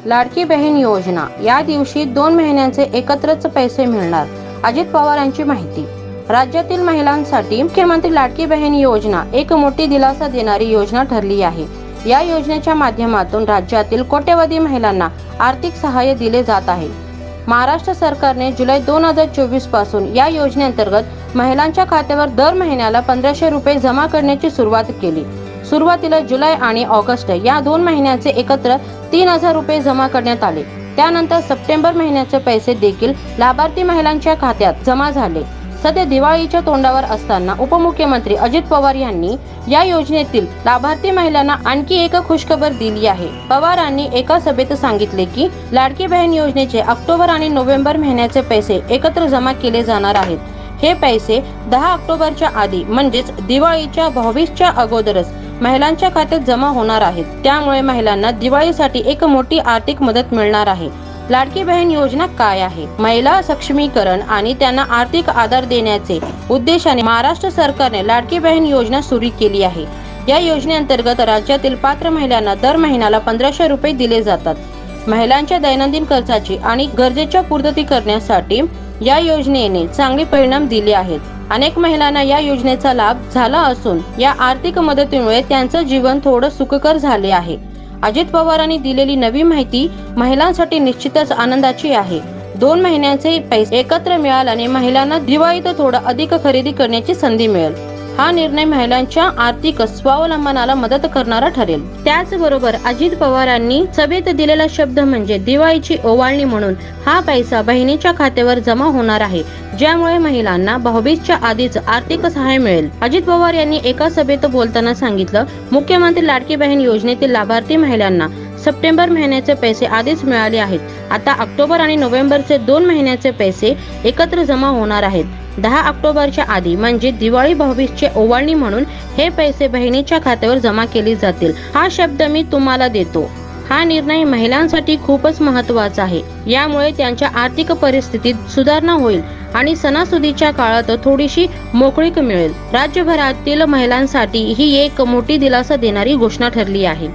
लाडकी बहीण योजना या दिवशी 2 महिन्यांचे एकत्रच पैसे मिळणार, अजित पवार यांची माहिती। राज्यातील महिलांसाठी मुख्यमंत्री लाडकी बहीण योजना एक मोठी दिलासा देणारी योजना ठरली आहे। या योजनेच्या माध्यमातून राज्यातील कोट्यवधी महिलांना आर्थिक सहाय्य दिले जात आहे। महाराष्ट्र सरकारने जुलै 2024 पासून या योजनेअंतर्गत महिलांच्या खात्यावर दर महिन्याला 1500 रुपये जमा करण्याची सुरुवात केली। सुरुवातीला जुलै आणि ऑगस्ट या 2 महिन्यांचे एकत्र 3000 रुपये जमा करण्यात आले। त्यानंतर सप्टेंबर महिन्याचे पैसे देखील लाभार्थी महिलांच्या खात्यात जमा झाले। सध्या दिवाळीच्या तोंडावर असताना उपमुख्यमंत्री अजित पवार यांनी या योजनेतील लाभार्थी महिलांना आणखी एक खुशखबर दिली आहे। पवारांनी एका सभेत सांगितले की लाडकी बहीण योजनेचे ऑक्टोबर आणि नोव्हेंबर महिन्याचे पैसे एकत्र जमा केले जाणार आहेत। हे पैसे 10 ऑक्टोबरच्या आधी म्हणजेच दिवाळीच्या भाऊबीजेच्या अगोदरच महिलांच्या खात्यात जमा होणार आहेत। त्यामुळे महिलांना दिवाळीसाठी एक मोठी आर्थिक मदत मिळणार आहे। लाडकी बहीण योजना काय आहे? महिला सक्षमीकरण आणि त्यांना आर्थिक आधार देण्याचे उद्देशाने महाराष्ट्र सरकारने लाडकी बहीण योजना सुरू केली आहे। या योजनेअंतर्गत राज्यातील पात्र महिलांना दर महिन्याला 1500 रुपये दिले जातात। महिलांच्या दैनंदिन खर्चाची आणि गरजेच्या पूर्तता करण्यासाठी या योजनेने चांगले परिणाम दिले आहेत। अनेक महिलांना या योजनेचा लाभ झाला असून या आर्थिक मदतीमुळे त्यांचे जीवन थोडं सुखकर झाले आहे। अजित पवारांनी दिलेली नवी माहिती महिलांसाठी निश्चितच आनंदाची आहे। 2 महिन्यांचे पैसे एकत्र मिळाल्याने महिलांना दिवाळीत थोडं अधिक खरेदी करण्याची संधी मिळेल। हा निर्णय महिलांच्या आर्थिक स्वावलंबनाला मदत करणारा ठरेल। त्याचबरोबर अजित पवारांनी सभेत दिलेला शब्द म्हणजे दिवाळीची ओवाळणी म्हणून हा पैसा बहिणीच्या खात्यावर जमा होणार आहे, ज्यामुळे महिलांना भाऊबीजेच्या आधीच आर्थिक सहाय्य मिळेल। अजित पवार यांनी एका सभेत बोलताना सांगितलं, मुख्यमंत्री लाडकी बहीण योजनेतील लाभार्थी महिलांना सप्टेंबर महिन्याचे पैसे आधीच मिळाले आहेत। आता ऑक्टोबर आणि नोव्हेंबरचे 2 महिन्याचे पैसे एकत्र जमा होणार आहेत। 10 ऑक्टोबरच्या आधी म्हणजे दिवाळी भाऊबीजेची ओवाळणी म्हणून हे पैसे बहिणीच्या खात्यावर जमा केले जातील। हा शब्द मी तुम्हाला देतो। हा निर्णय महिलांसाठी खूपच महत्त्वाचा आहे। यामुळे त्यांच्या आर्थिक परिस्थितीत सुधारणा होईल आणि सणासुदीच्या काळात थोडीशी मोकळीक मिळेल। राज्यभरातील महिलांसाठी ही एक मोठी दिलासा देणारी घोषणा ठरली आहे।